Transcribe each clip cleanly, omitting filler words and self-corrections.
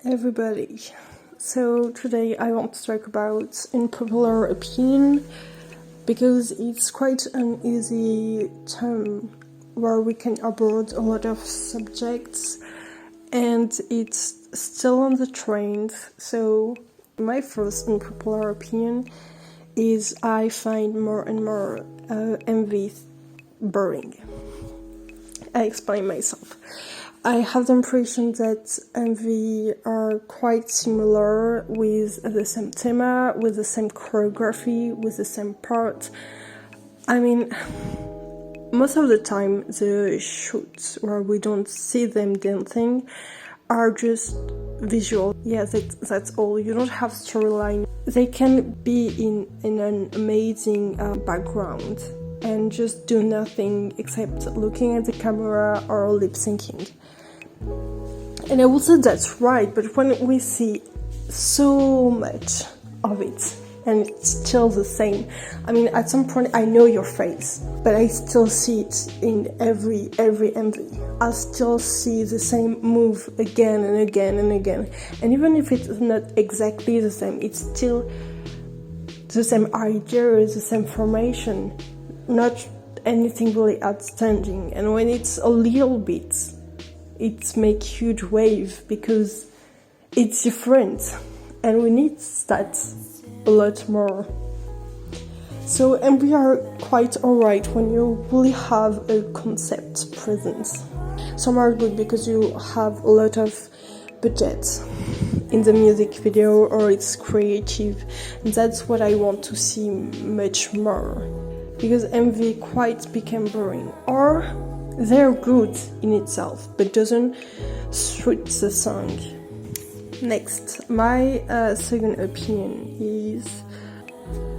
everybody. So today I want to talk about unpopular opinion because it's quite an easy term where we can abord a lot of subjects and it's still on the trend. So my first unpopular opinion is I find more and more MV boring. I explain myself. I have the impression that MV are quite similar with the same theme, with the same choreography, with the same part. I mean, most of the time the shoots where we don't see them dancing are just visual. Yeah, that's all. You don't have storyline. They can be in an amazing background and just do nothing except looking at the camera or lip syncing. And I would say that's right, but when we see so much of it and it's still the same, I mean, at some point I know your face, but I still see it in every MV. I still see the same move again and again and again. And even if it's not exactly the same, it's still the same idea, the same formation, not anything really outstanding. And when it's a little bit, it makes huge wave because it's different and we need that a lot more. So, and we are quite alright when you really have a concept present. Some are good because you have a lot of budget in the music video or it's creative, and that's what I want to see much more, because MV quite became boring, or they're good in itself but doesn't suit the song. Next, my second opinion is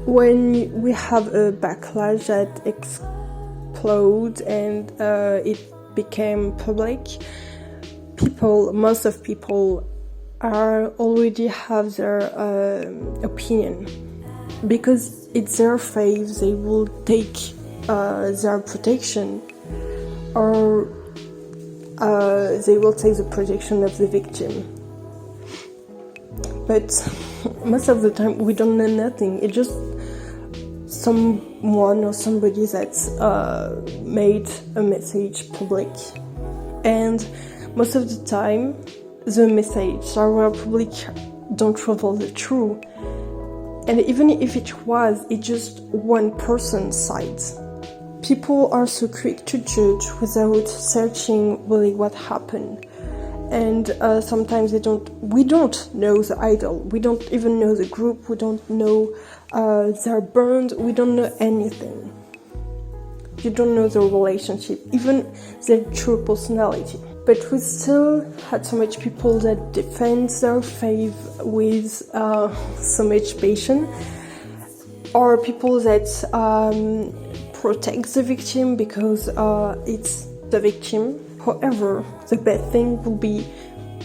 when we have a backlash that explodes and it became public, most of people are already have their opinion. Because it's their fave, they will take their protection, or they will take the protection of the victim. But most of the time we don't know nothing. It's just someone or somebody that's made a message public, and most of the time the message our public don't reveal the truth. And even if it was, it's just one person's side. People are so quick to judge without searching really what happened. And sometimes we don't know the idol, we don't even know the group, we don't know their band, we don't know anything. You don't know the relationship, even their true personality. But we still had so much people that defend their fave with so much passion, or people that protect the victim because it's the victim. However, the bad thing will be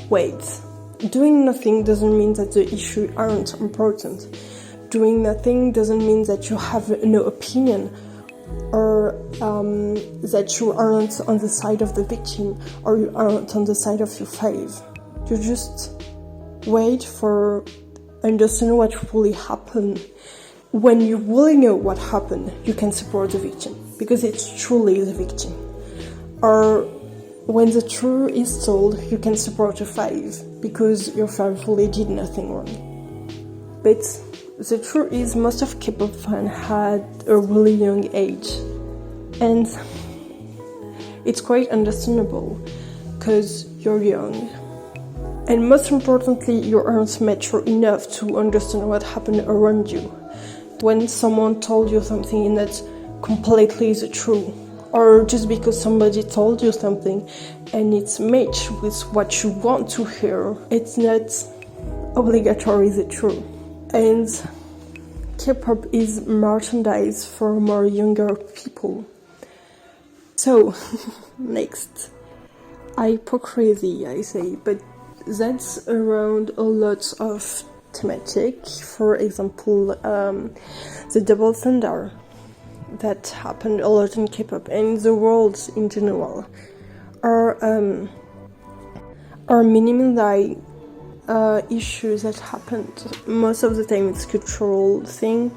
wait. Doing nothing doesn't mean that the issues aren't important. Doing nothing doesn't mean that you have no opinion, or that you aren't on the side of the victim, or you aren't on the side of your fave. You just wait for understand what really happened. When you really know what happened, you can support the victim because it's truly the victim. Or when the truth is told, you can support your fave because your fave really did nothing wrong. But the truth is, most of K-pop fans had a really young age, and it's quite understandable because you're young, and most importantly, you aren't mature enough to understand what happened around you. When someone told you something and that's completely the truth, or just because somebody told you something and it's matched with what you want to hear, it's not obligatory the truth. And K-pop is merchandise for more younger people. So, next, hypocrisy, I say, but that's around a lot of thematic. For example, the double standard that happened a lot in K-pop and the world in general, or minimizing issues that happened. Most of the time it's cultural thing.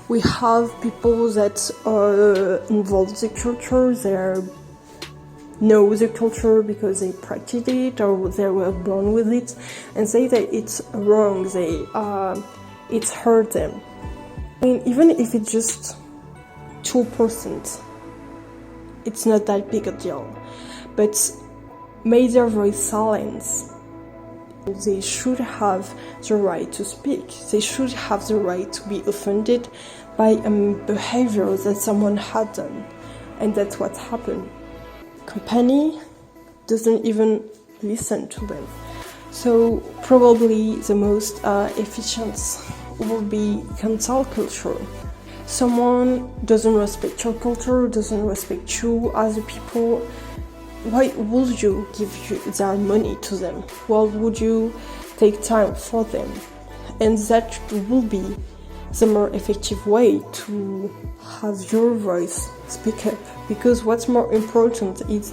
We have people that are involved in the culture, they know the culture because they practice it or they were born with it, and say that it's wrong, it's hurt them. I mean, even if it's just 2%, it's not that big a deal. But made their voice silence. They should have the right to speak. They should have the right to be offended by a behavior that someone had done. And that's what happened. Company doesn't even listen to them. So probably the most efficient will be cancel culture. Someone doesn't respect your culture, doesn't respect you as a people. Why would you give their money to them? Why would you take time for them? And that will be the more effective way to have your voice speak up. Because what's more important is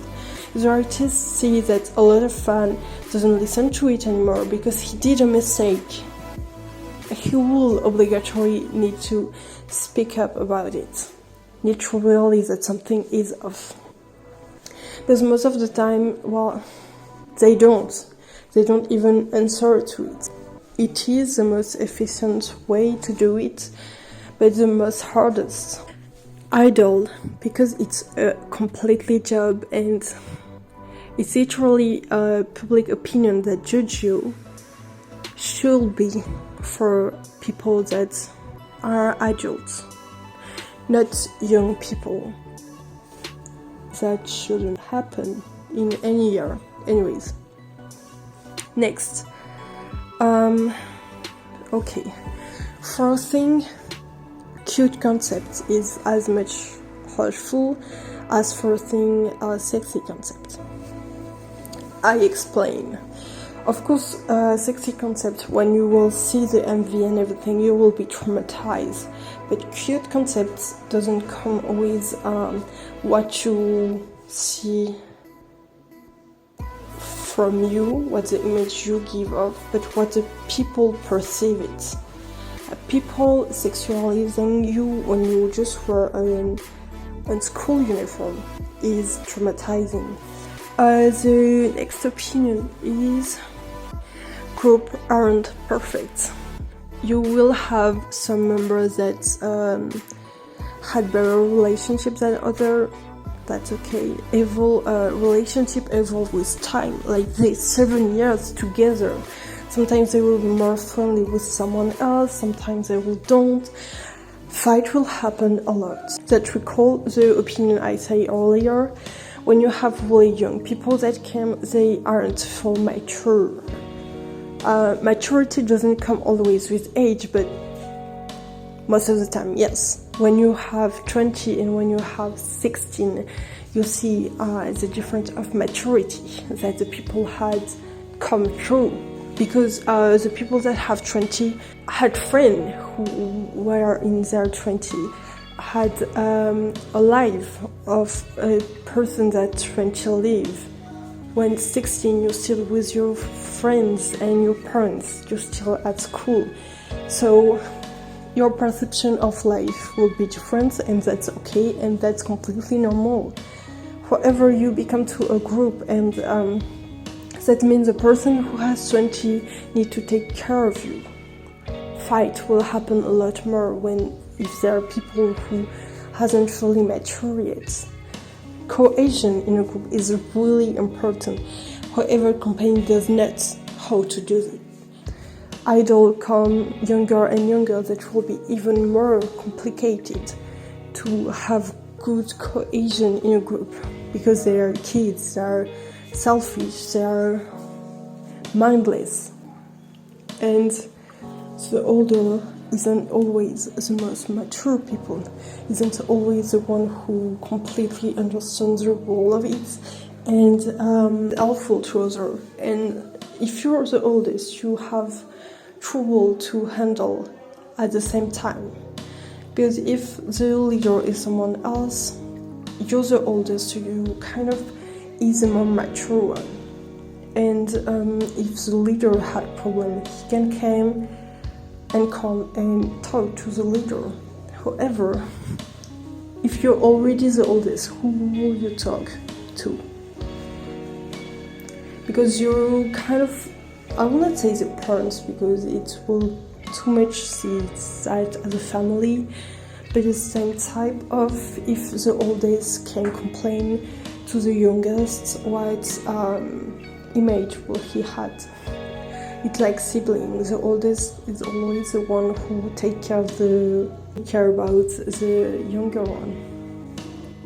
the artist see that a lot of fan doesn't listen to it anymore because he did a mistake. He will obligatory need to speak up about it. Need to realize that something is off. Because most of the time, well, they don't even answer to it. It is the most efficient way to do it, but the most hardest. Idol, because it's a completely job and it's literally a public opinion that judge you, should be for people that are adults, not young people. That shouldn't happen in any year. Anyways, next. Okay. First thing, cute concept is as much hurtful as first thing, sexy concept. I explain. Of course, sexy concept, when you will see the MV and everything, you will be traumatized. But cute concepts doesn't come with what you see from you, what the image you give off, but what the people perceive it. People sexualizing you when you just wear a school uniform is traumatizing. The next opinion is groups aren't perfect. You will have some members that had better relationships than others. That's okay. Relationship evolve with time. Like they 7 years together. Sometimes they will be more friendly with someone else. Sometimes they will don't. Fight will happen a lot. That recall the opinion I said earlier. When you have really young people that came, they aren't full mature. Maturity doesn't come always with age, but most of the time, yes. When you have 20 and when you have 16, you see the difference of maturity that the people had come through. Because the people that have 20 had friends who were in their 20, had a life of a person that 20 live. When 16, you're still with your friends and your parents, you're still at school. So your perception of life will be different, and that's okay, and that's completely normal. However, you become to a group, and that means the person who has 20 need to take care of you. Fight will happen a lot more if there are people who hasn't fully matured yet. Cohesion in a group is really important. However, company does not how to do it. Idol come younger and younger, that will be even more complicated to have good cohesion in a group, because they are kids, they are selfish, they are mindless, and the older isn't always the most mature people, isn't always the one who completely understands the role of it and helpful to others. And if you're the oldest, you have trouble to handle at the same time, because if the leader is someone else, you're the oldest, so you kind of is the more mature one. and if the leader had problem, he can come and talk to the leader. However, if you're already the oldest, who will you talk to? Because you're kind of, I will not say the parents because it will too much see that as a family, but the same type of, if the oldest can complain to the youngest what image will he had. It's like siblings. The oldest is always the one who take care about the younger one.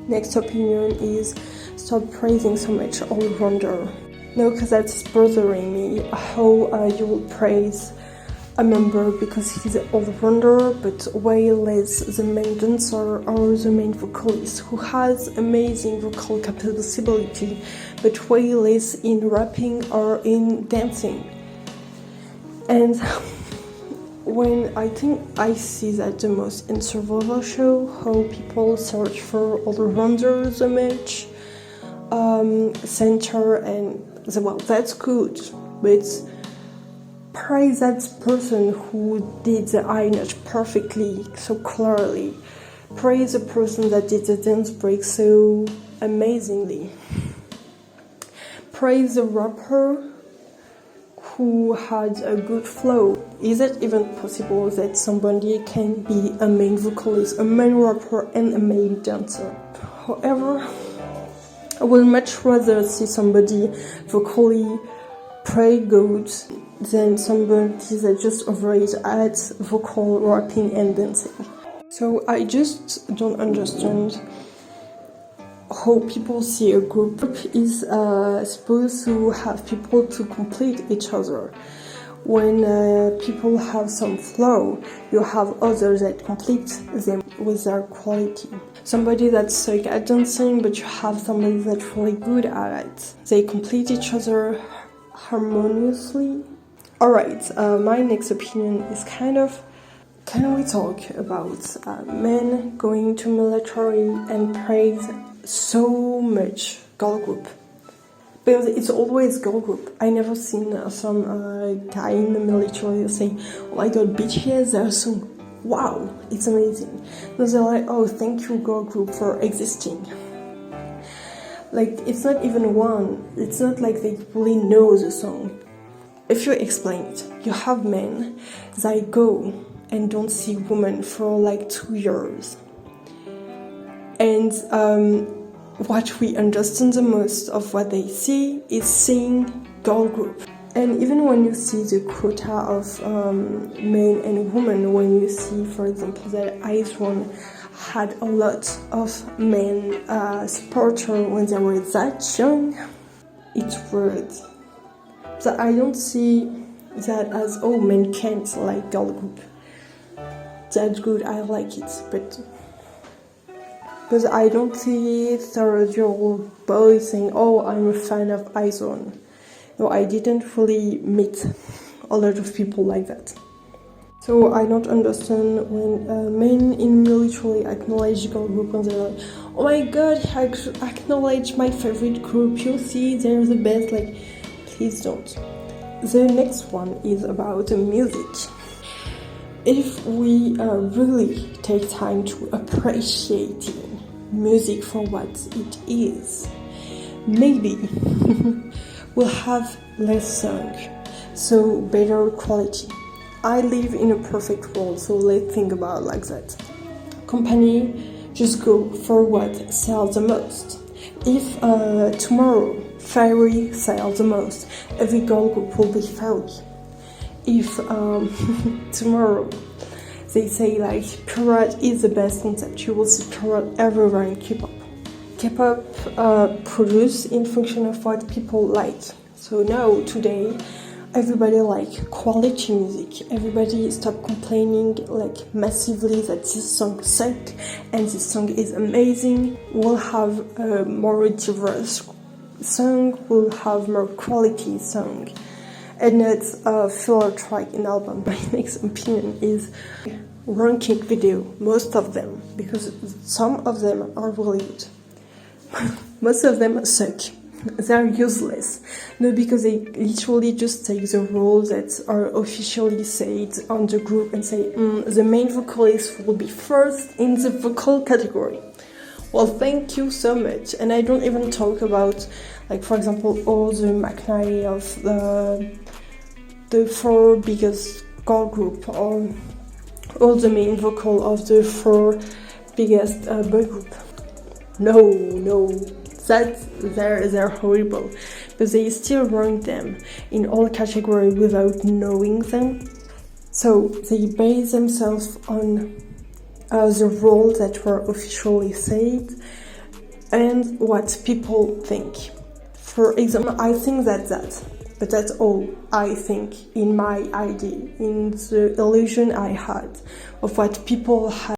Next opinion is stop praising so much all-rounder. No, because that's bothering me. How you will praise a member because he's an all-rounder, but way less the main dancer or the main vocalist who has amazing vocal capability, but way less in rapping or in dancing. And when I think I see that the most in survival show, how people search for all-rounders so much, center, and well, that's good, but praise that person who did the eye notch perfectly, so clearly. Praise the person that did the dance break so amazingly. Praise the rapper who had a good flow. Is it even possible that somebody can be a main vocalist, a main rapper, and a main dancer? However, I would much rather see somebody vocally pray good than somebody that just overrated at vocal, rapping, and dancing. So I just don't understand how people see a group is supposed to have people to complete each other. When people have some flow, you have others that complete them with their quality. Somebody that's sick at dancing, but you have somebody that's really good at it. They complete each other harmoniously. Alright, my next opinion is kind of, can we talk about men going to military and praise so much girl group? Because it's always girl group. I never seen some guy in the military say, oh my god, BTS, they're so, wow, it's amazing. No, they're like, oh, thank you girl group for existing. Like, it's not even one. It's not like they really know the song. If you explain it, you have men that go and don't see women for like 2 years. And what we understand the most of what they see is seeing girl group. And even when you see the quota of men and women, when you see, for example, that Ice1 had a lot of men supporters when they were that young, it's weird. So I don't see that as, oh, men can't like girl group. That's good, I like it, but because I don't see 30-year-old boys saying, oh, I'm a fan of Ice1. No, I didn't really meet a lot of people like that. So I don't understand when men in military acknowledge girl group and they're like, oh my god, I acknowledge my favorite group, you see, they're the best. Like, please don't. The next one is about the music. If we really take time to appreciate music for what it is, maybe we'll have less song, so better quality. I live in a perfect world, so let's think about it like that. Company just go for what sells the most. If tomorrow fairy sells the most, every girl group will be fairy. If tomorrow they say like Pirate is the best concept, you will see Pirate everywhere in K-pop. K-pop produced in function of what people like. So now, today, everybody like quality music. Everybody stop complaining like massively that this song sucks and this song is amazing. We'll have a more diverse song, we'll have more quality song. And it's a filler track in album. My next opinion is ranking video, most of them, because some of them are really good. Most of them suck. they're useless. No, because they literally just take the roles that are officially said on the group and say, the main vocalist will be first in the vocal category. Well, thank you so much. And I don't even talk about, like, for example, all the McNally of the 4 biggest girl group, or all the main vocal of the 4 biggest boy group. No, they're horrible, but they still rank them in all categories without knowing them. So they base themselves on the roles that were officially said and what people think. For example, I think that, but that's all I think in my idea, in the illusion I had of what people had.